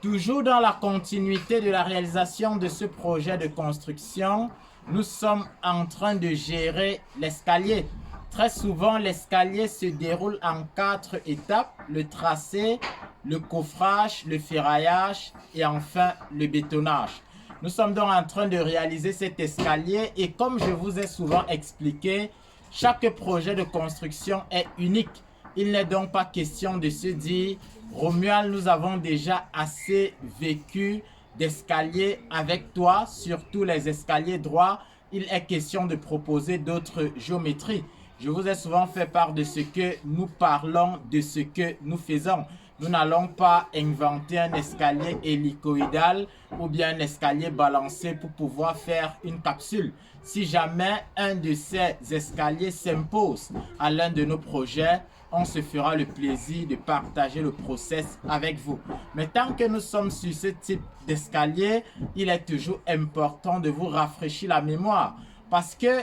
Toujours dans la continuité de la réalisation de ce projet de construction, nous sommes en train de gérer l'escalier. Très souvent, l'escalier se déroule en 4 étapes: le tracé, le coffrage, le ferraillage et enfin le bétonnage. Nous sommes donc en train de réaliser cet escalier et comme je vous ai souvent expliqué, chaque projet de construction est unique. Il n'est donc pas question de se dire: Romuald, nous avons déjà assez vécu d'escaliers avec toi, surtout les escaliers droits. Il est question de proposer d'autres géométries. Je vous ai souvent fait part de ce que nous parlons, de ce que nous faisons. Nous n'allons pas inventer un escalier hélicoïdal ou bien un escalier balancé pour pouvoir faire une capsule. Si jamais un de ces escaliers s'impose à l'un de nos projets, on se fera le plaisir de partager le process avec vous. Mais tant que nous sommes sur ce type d'escalier, il est toujours important de vous rafraîchir la mémoire. Parce que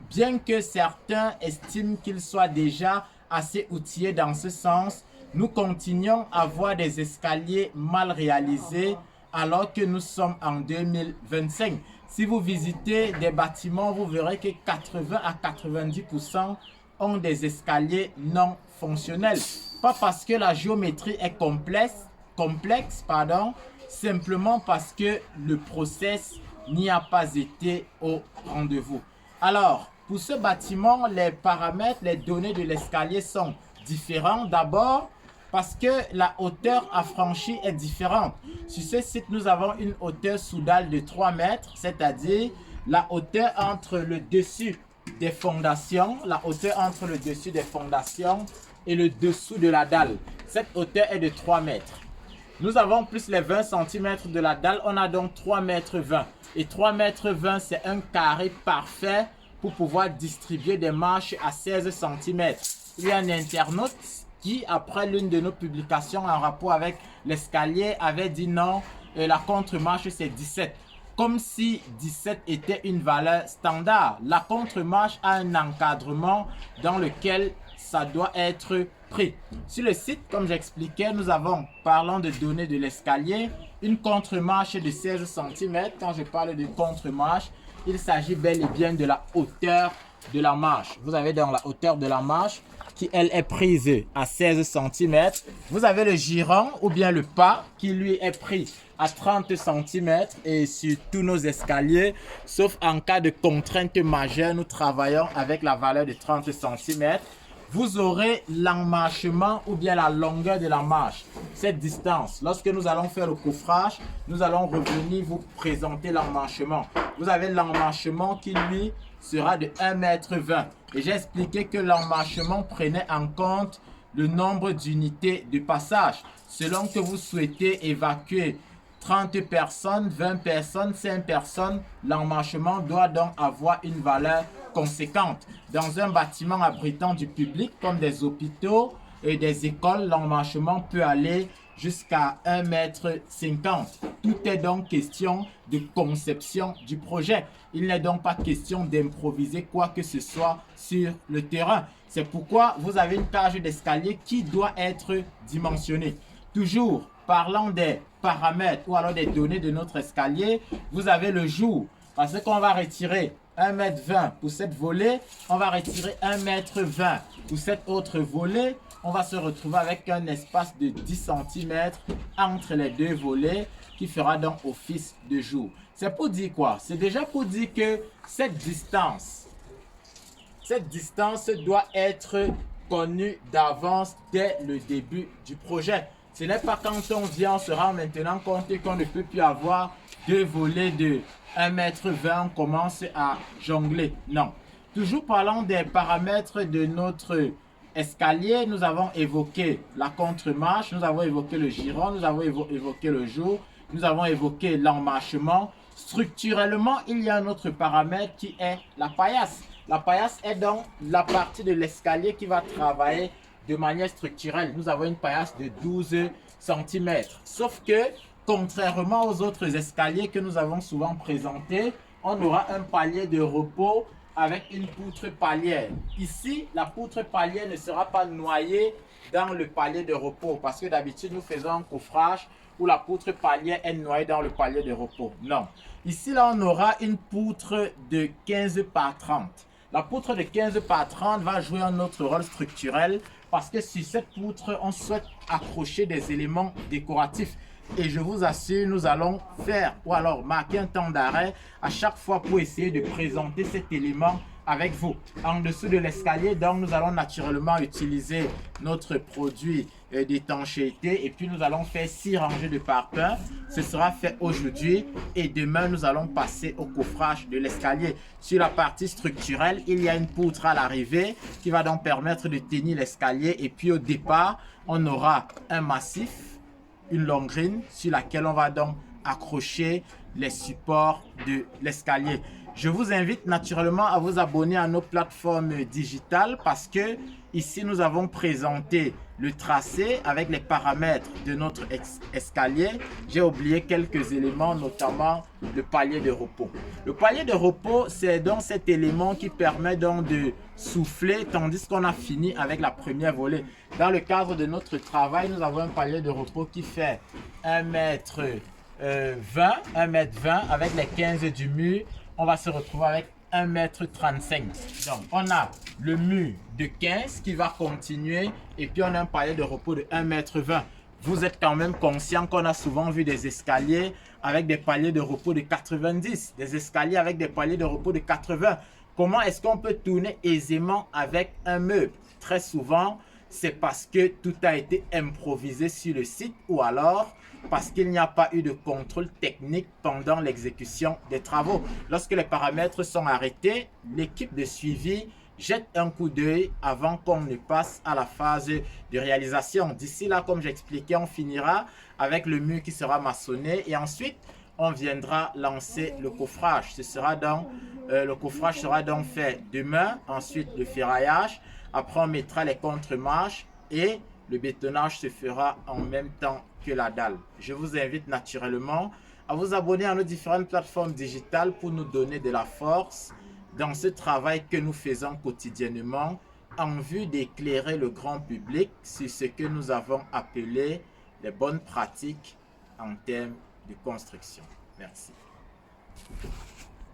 bien que certains estiment qu'ils soient déjà assez outillés dans ce sens, nous continuons à voir des escaliers mal réalisés alors que nous sommes en 2025. Si vous visitez des bâtiments, vous verrez que 80 à 90% ont des escaliers non fonctionnels. Pas parce que la géométrie est complexe, simplement parce que le process n'y a pas été au rendez-vous. Alors, pour ce bâtiment, les paramètres, les données de l'escalier sont différents. D'abord, parce que la hauteur à franchir est différente. Sur ce site, nous avons une hauteur sous dalle de 3 mètres, c'est-à-dire la hauteur entre le dessus des fondations, et le dessous de la dalle. Cette hauteur est de 3 mètres. Nous avons plus les 20 cm de la dalle, on a donc 3 mètres 20. Et 3 mètres 20, c'est un carré parfait pour pouvoir distribuer des marches à 16 cm. Il y a un internaute qui, après l'une de nos publications en rapport avec l'escalier, avait dit non, la contre-marche c'est 17. Comme si 17 était une valeur standard. La contre-marche a un encadrement dans lequel ça doit être pris. Sur le site, comme j'expliquais, nous avons, parlant de données de l'escalier, une contre-marche de 16 cm. Quand je parle de contre-marche, il s'agit bel et bien de la hauteur de la marche. Vous avez donc la hauteur de la marche qui, elle, est prise à 16 cm. Vous avez le giron ou bien le pas qui, lui, est pris à 30 cm et sur tous nos escaliers, sauf en cas de contrainte majeure, nous travaillons avec la valeur de 30 cm. Vous aurez l'emmarchement ou bien la longueur de la marche, cette distance. Lorsque nous allons faire le coffrage, nous allons revenir vous présenter l'emmarchement. Vous avez l'emmarchement qui, lui, sera de 1,20 m. Et j'ai expliqué que l'emmarchement prenait en compte le nombre d'unités de passage. Selon que vous souhaitez évacuer 30 personnes, 20 personnes, 5 personnes, l'emmarchement doit donc avoir une valeur conséquente. Dans un bâtiment abritant du public comme des hôpitaux et des écoles, l'emmarchement peut aller jusqu'à 1,50 m. Tout est donc question de conception du projet. Il n'est donc pas question d'improviser quoi que ce soit sur le terrain. C'est pourquoi vous avez une cage d'escalier qui doit être dimensionnée. Toujours parlant des paramètres ou alors des données de notre escalier, vous avez le jour. Parce qu'on va retirer 1,20 m pour cette volée, on va retirer 1,20 m pour cette autre volée. On va se retrouver avec un espace de 10 cm entre les deux volets qui fera donc office de jour. C'est pour dire quoi? C'est déjà pour dire que cette distance doit être connue d'avance dès le début du projet. Ce n'est pas quand on vient, on se rend maintenant compte qu'on ne peut plus avoir deux volets de 1,20 m, on commence à jongler. Non. Toujours parlant des paramètres de notre escalier, nous avons évoqué la contre-marche, nous avons évoqué le giron, nous avons évoqué le jour, nous avons évoqué l'emmarchement. Structurellement, il y a un autre paramètre qui est la paillasse. La paillasse est donc la partie de l'escalier qui va travailler de manière structurelle. Nous avons une paillasse de 12 cm. Sauf que, contrairement aux autres escaliers que nous avons souvent présentés, on aura un palier de repos avec une poutre palière. Ici, la poutre palière ne sera pas noyée dans le palier de repos parce que d'habitude, nous faisons un coffrage où la poutre palière est noyée dans le palier de repos. Non. Ici, là, on aura une poutre de 15 par 30. La poutre de 15 par 30 va jouer un autre rôle structurel parce que sur cette poutre, on souhaite accrocher des éléments décoratifs. Et je vous assure, nous allons faire ou alors marquer un temps d'arrêt à chaque fois pour essayer de présenter cet élément avec vous. En dessous de l'escalier, donc nous allons naturellement utiliser notre produit d'étanchéité et puis nous allons faire 6 rangées de parpaings. Ce sera fait aujourd'hui et demain nous allons passer au coffrage de l'escalier. Sur la partie structurelle, il y a une poutre à l'arrivée qui va donc permettre de tenir l'escalier et puis au départ, on aura un massif, une longrine sur laquelle on va donc accrocher les supports de l'escalier. Je vous invite naturellement à vous abonner à nos plateformes digitales parce que ici nous avons présenté le tracé avec les paramètres de notre escalier. J'ai oublié quelques éléments, notamment le palier de repos. Le palier de repos, c'est donc cet élément qui permet donc de souffler tandis qu'on a fini avec la première volée. Dans le cadre de notre travail, nous avons un palier de repos qui fait 1,20 m avec les 15 du mur. On va se retrouver avec 1,35 m. Donc, on a le mur de 15 qui va continuer et puis on a un palier de repos de 1,20 m. Vous êtes quand même conscient qu'on a souvent vu des escaliers avec des paliers de repos de 90, des escaliers avec des paliers de repos de 80. Comment est-ce qu'on peut tourner aisément avec un meuble? Très souvent, c'est parce que tout a été improvisé sur le site ou alors parce qu'il n'y a pas eu de contrôle technique pendant l'exécution des travaux. Lorsque les paramètres sont arrêtés, l'équipe de suivi jette un coup d'œil avant qu'on ne passe à la phase de réalisation. D'ici là, comme j'expliquais, on finira avec le mur qui sera maçonné et ensuite, on viendra lancer le coffrage. Le coffrage sera donc fait demain, ensuite le ferraillage. Après, on mettra les contre-marches et le bétonnage se fera en même temps que la dalle. Je vous invite naturellement à vous abonner à nos différentes plateformes digitales pour nous donner de la force dans ce travail que nous faisons quotidiennement en vue d'éclairer le grand public sur ce que nous avons appelé les bonnes pratiques en termes de construction. Merci.